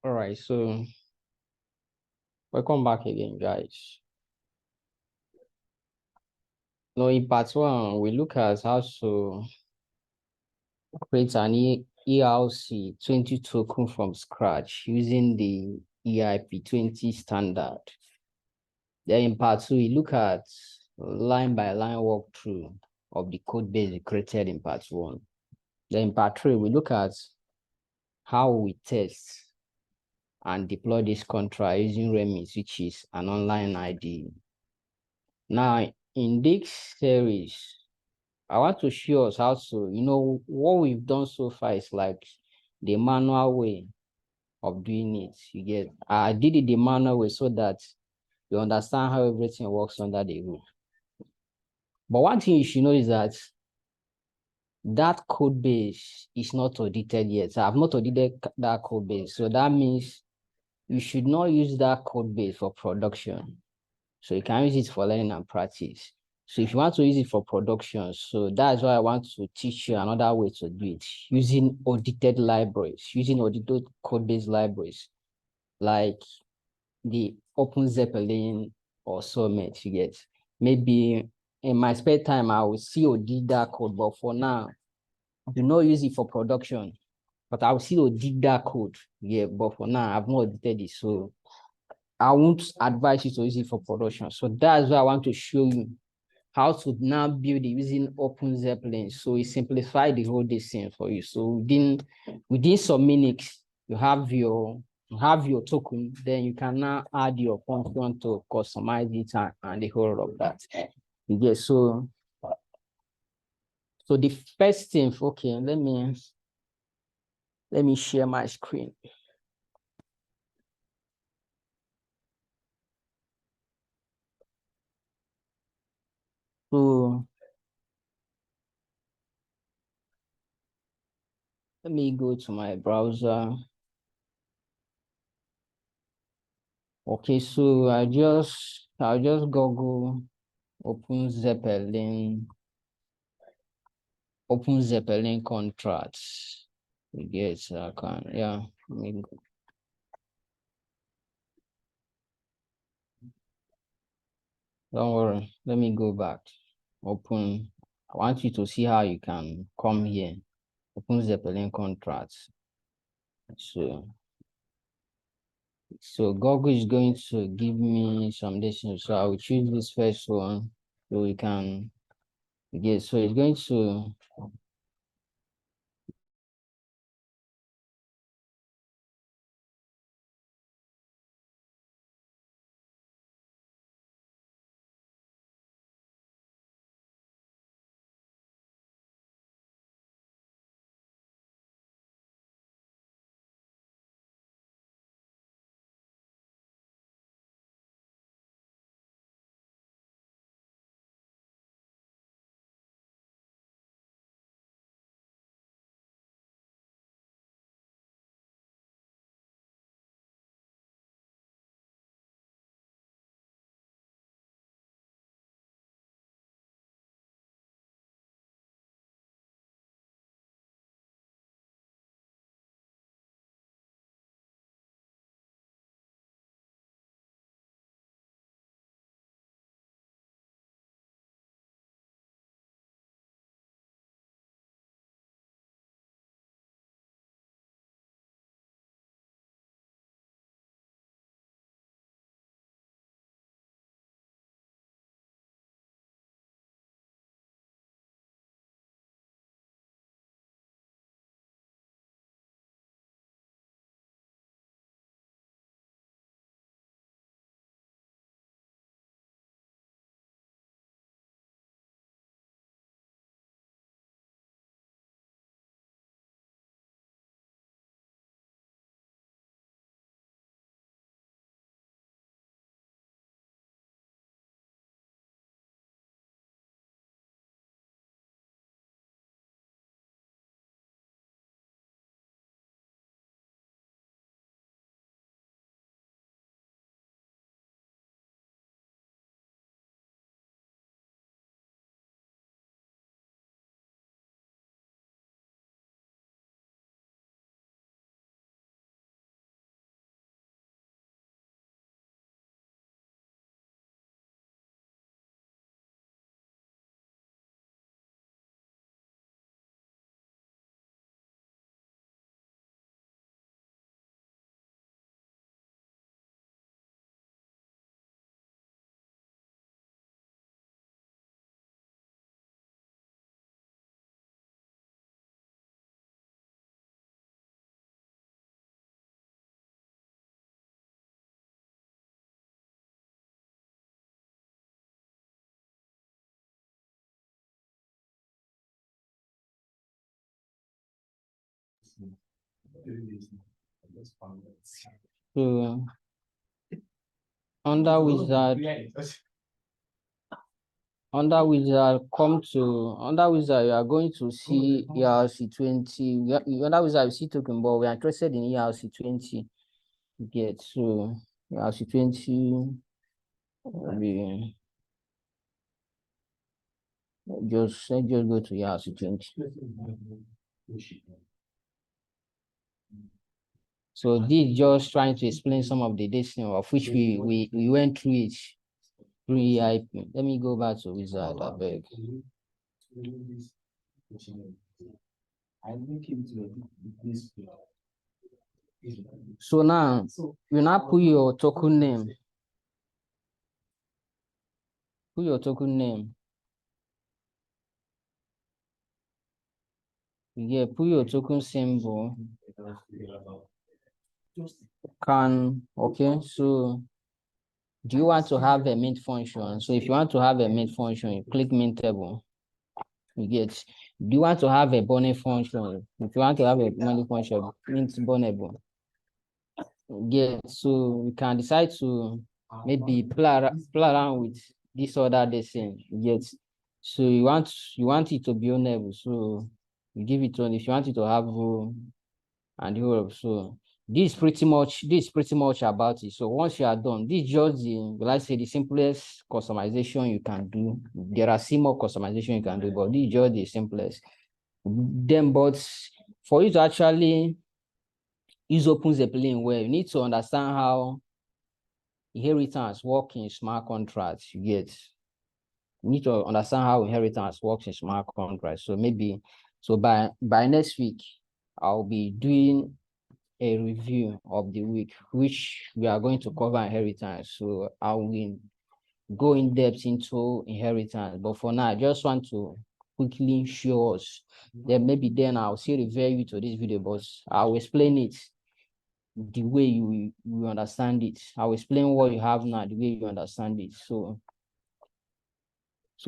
All right, so welcome back again, guys. Now, in part one, we look at how to create an ERC-20 token from scratch using the ERP20 standard. Then in part two, we look at line by line walkthrough of the code base we created in part one. Then in part three, we look at how we test and deploy this contract using Remix, which is an online IDE. Now, in this series, I want to show us how to, what we've done so far is like the manual way of doing it. You get, I did it the manual way so that you understand how everything works under the hood. But one thing you should know is that that code base is not audited yet. I have not audited that code base. So that means you should not use that code base for production. So you can use it for learning and practice. So if you want to use it for production, so that's why I want to teach you another way to do it, using audited libraries, using audited code-based libraries, like the OpenZeppelin or Summit, you get. Maybe in my spare time, I will see audit that code, but for now, do not use it for production, but I will still audit that code, yeah, but for now, I've not audited it, so I won't advise you to use it for production. So that's why I want to show you how to now build it using OpenZeppelin. So it simplified the whole thing for you. So within some minutes, you have your token, then you can now add your function to customize it and the whole of that. Yeah, so the first thing, okay, let me share my screen. So let me go to my browser. Okay, so I'll just Google OpenZeppelin contracts. Yes, I can. Yeah, don't worry. Let me go back. Open. I want you to see how you can come here. OpenZeppelin contracts. So Google is going to give me some distance. So I will choose this first one so we can. Yes, so it's going to So under wizard, under wizard, you are going to see ERC-20. Under wizard, you see token, but we are interested in ERC-20. Get so ERC-20. Let's just go to ERC-20. So this just trying to explain some of the destiny of which we went through it through EIP. Let me go back to wizard, I beg. So now you now put your token name. Put your token name. Yeah, put your token symbol. Okay, so do you want to have a mint function? So if you want to have a mint function, you click mintable. You get. Do you want to have a bonnet function? If you want to have a bonnet function, mint bonnable. Yeah, so you can decide to maybe play around with this other thing. Yes. So you want it to be ownable. So you give it on if you want it to have and Europe. So this is pretty much about it. So once you are done, this is just the simplest customization you can do. There are some more customization you can do, but this is just the simplest. Then, but for you to actually use OpenZeppelin well, you need to understand how inheritance works in smart contracts. You need to understand how inheritance works in smart contracts. So maybe by next week, I'll be doing a review of the week, which we are going to cover inheritance. So I will go in depth into inheritance. But for now, I just want to quickly show us. Then I'll still refer you to this video, but I'll explain it the way you understand it. I'll explain what you have now, the way you understand it. So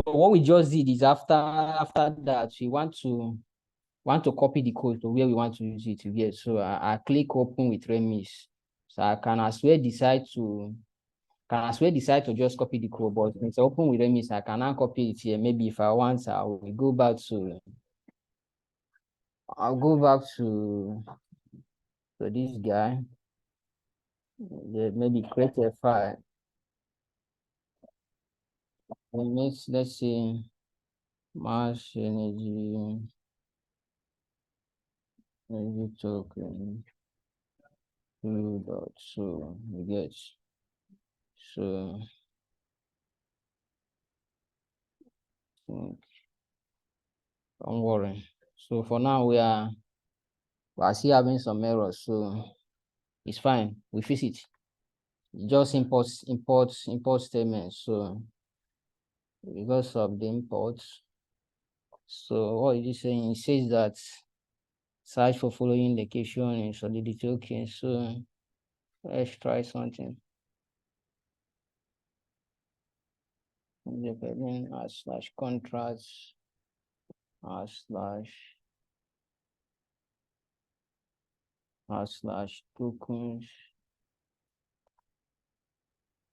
what we just did is after that, we want to copy the code to where we want to use it to get. So I click open with Remix. So I can as well decide to just copy the code, but since I open with Remix, I cannot copy it here. Maybe if I want, I'll go back to this guy. Maybe create a file. Let's see, mass energy token. So we get so don't worry. So for now we are still having some errors, so it's fine. We fix it. Just import statements. So because of the imports, so what is it saying? It says that search for following location in Solidity token. So let's try something. Depending / contracts / tokens.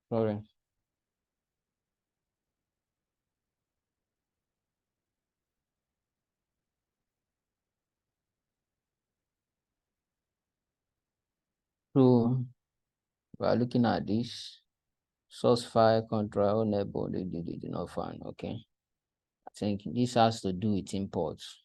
Sorry. So we are looking at this source file control enable did not find. Okay. I think this has to do with imports.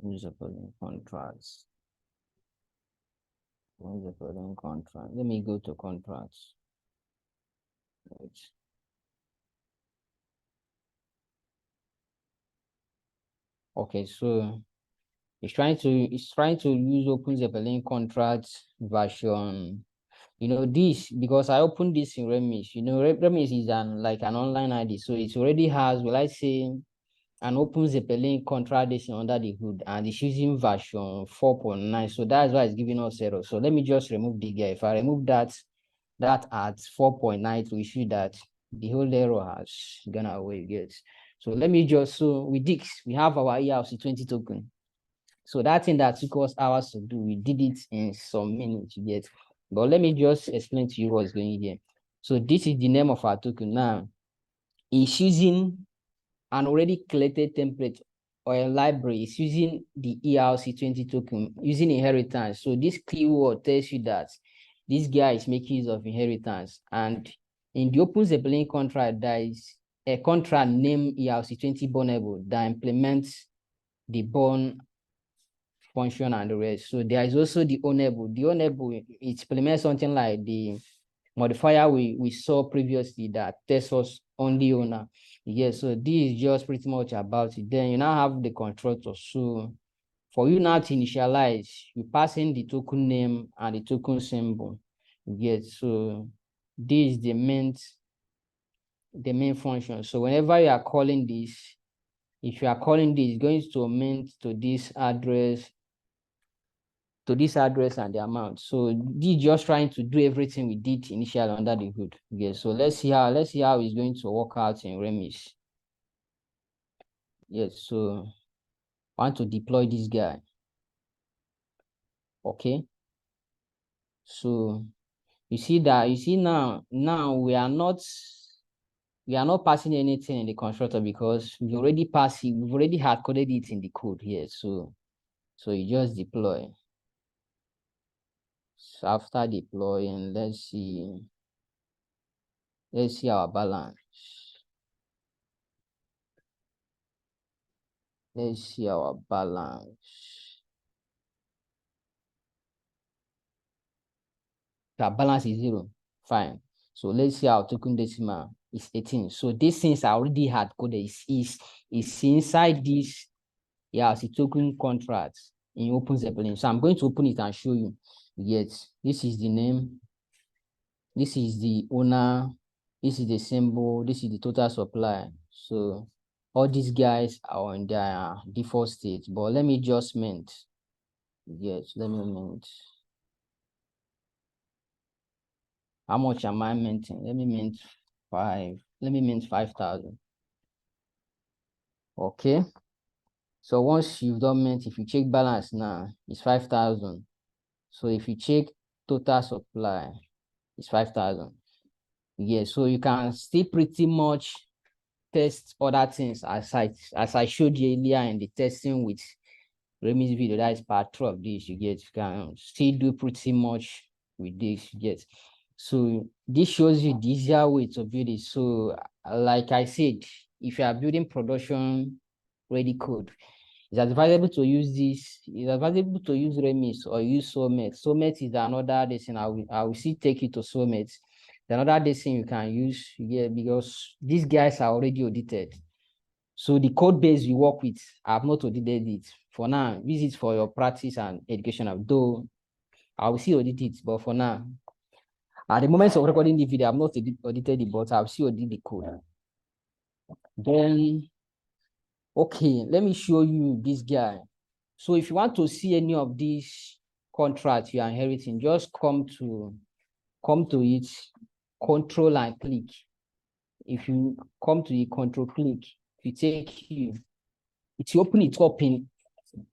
ERC-20 contracts. ERC-20 contract. Let me go to contracts. Right. Okay, so it's trying to use OpenZeppelin contract version. You know this because I opened this in Remix. You know, Remix is like an online ID, so it already has, will I say, an OpenZeppelin contract under the hood, and it's using version 4.9. So that's why it's giving us error. So let me just remove the guy. If I remove that that at 4.9 to issue that the whole error has gone away. Yes. So let me just, so with this, we have our ERC-20 token. So that thing that took us hours to do, we did it in some minutes, you get. But let me just explain to you what's going here. So this is the name of our token now. It's using an already collected template or a library. It's using the ERC-20 token, using inheritance. So this keyword tells you that this guy is making use of inheritance. And in the OpenZeppelin contract, there is a contract named ERC-20 Bondable that implements the bond function and the rest. So there is also the ownable. The ownable, it implements something like the modifier we saw previously that tells us only owner. Yes, so this is just pretty much about it. Then you now have the constructor. So for you now to initialize, you pass in the token name and the token symbol. Yes, so this is the main function. So whenever you are calling this, if you are calling this, it's going to mint to this address and the amount. So this is just trying to do everything we did initially under the hood. Okay, so let's see how it's going to work out in Remis. Yes, so I want to deploy this guy. Okay. So you see now we are not passing anything in the constructor because we've already hard coded it in the code here. So you just deploy. So after deploying, let's see our balance. Let's see our balance. Our balance is 0. Fine. So let's see our token decimal is 18. So these things are already hard coded. Is inside this ERC token contract in OpenZeppelin. So I'm going to open it and show you. Yes, this is the name. This is the owner. This is the symbol. This is the total supply. So all these guys are on their default state. But let me just mint. Yes, let me mint. How much am I minting? Let me mint 5. Let me mint 5,000. Okay. So once you've done mint, if you check balance now, it's 5,000. So if you check total supply, it's 5,000. Yeah, so you can still pretty much test other things as I showed you earlier in the testing with Remy's video. That is part 2 of this. You get, you can still do pretty much with this. You get. So this shows you the easier way to build it. So like I said, if you are building production ready code, it's advisable to use this. It's advisable to use Remix or use Soulmate. Soulmate is another thing. I will still take you to Soulmate. Another thing you can use, yeah, because these guys are already audited. So the code base you work with, I have not audited it. For now, use it for your practice and education. Though I will see audit it, but for now, at the moment of recording the video, I'm not audited it, but I'll see audit the code. Then, okay, let me show you this guy. So if you want to see any of these contracts you are inheriting, just come to it, control and click. If you come to the control click, if you take you, it will open it up in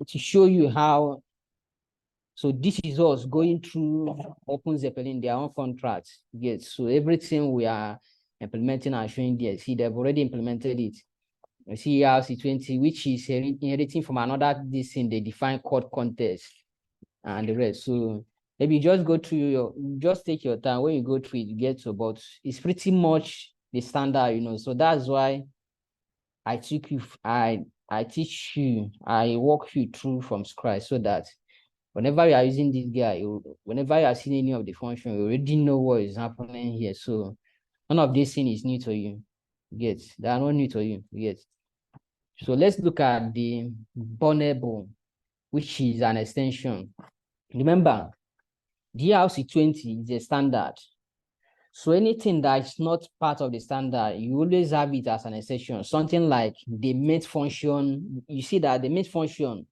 to show you how. So this is us going through OpenZeppelin, their own contracts. Yes, so everything we are implementing and showing there, see, they've already implemented it. You see ERC-20, which is inheriting from another this in the defined code context and the rest. So maybe just go through just take your time. When you go through it, you get to about, it's pretty much the standard, you know. So that's why I teach you, I walk you through from scratch so that whenever you are using this guy, whenever you are seeing any of the function, you already know what is happening here. So none of this thing is new to you. Yes, they are not new to you. Yes. So let's look at the Bondable, which is an extension. Remember, the ERC-20 is a standard. So anything that is not part of the standard, you always have it as an exception. Something like the main function. You see that the main function,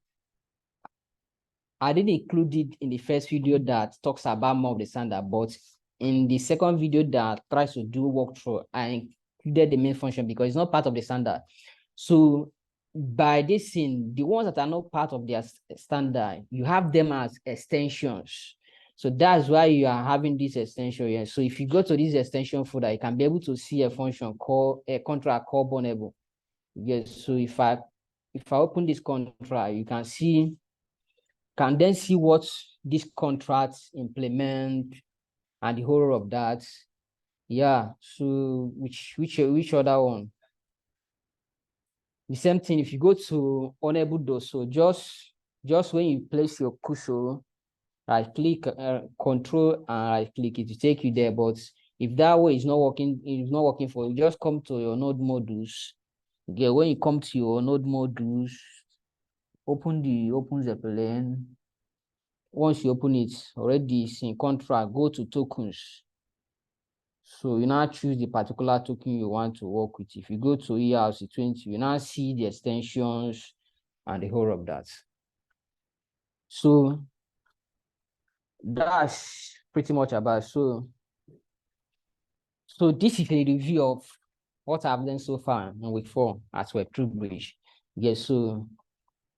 I didn't include it in the first video that talks about more of the standard, but in the second video that tries to do walkthrough, I included the main function because it's not part of the standard. So by this thing, the ones that are not part of their standard, you have them as extensions. So that's why you are having this extension here. So if you go to this extension folder, you can be able to see a function called a contract called Bonnable. Yes. So if I open this contract, you can then see what this contract implement and the whole of that. Yeah. So which other one? The same thing. If you go to enable those, so just when you place your cursor, right click, control and right click, it will take you there. But if that way is not working for you, just come to your node modules. Okay, when you come to your node modules, open the OpenZeppelin. Once you open it, already it's in contract, go to tokens. So you now choose the particular token you want to work with. If you go to ERC-20, you now see the extensions and the whole of that. So that's pretty much about. So this is a review of what I've done so far in week 4 at Web3Bridge. Yes, so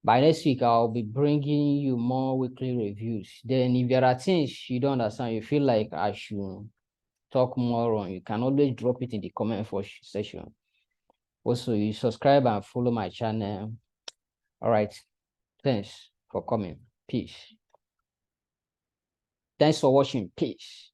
by next week, I'll be bringing you more weekly reviews. Then if there are things you don't understand, you feel like I should talk more on, you can always drop it in the comment section. Also, you subscribe and follow my channel. All right. Thanks for coming. Peace. Thanks for watching. Peace.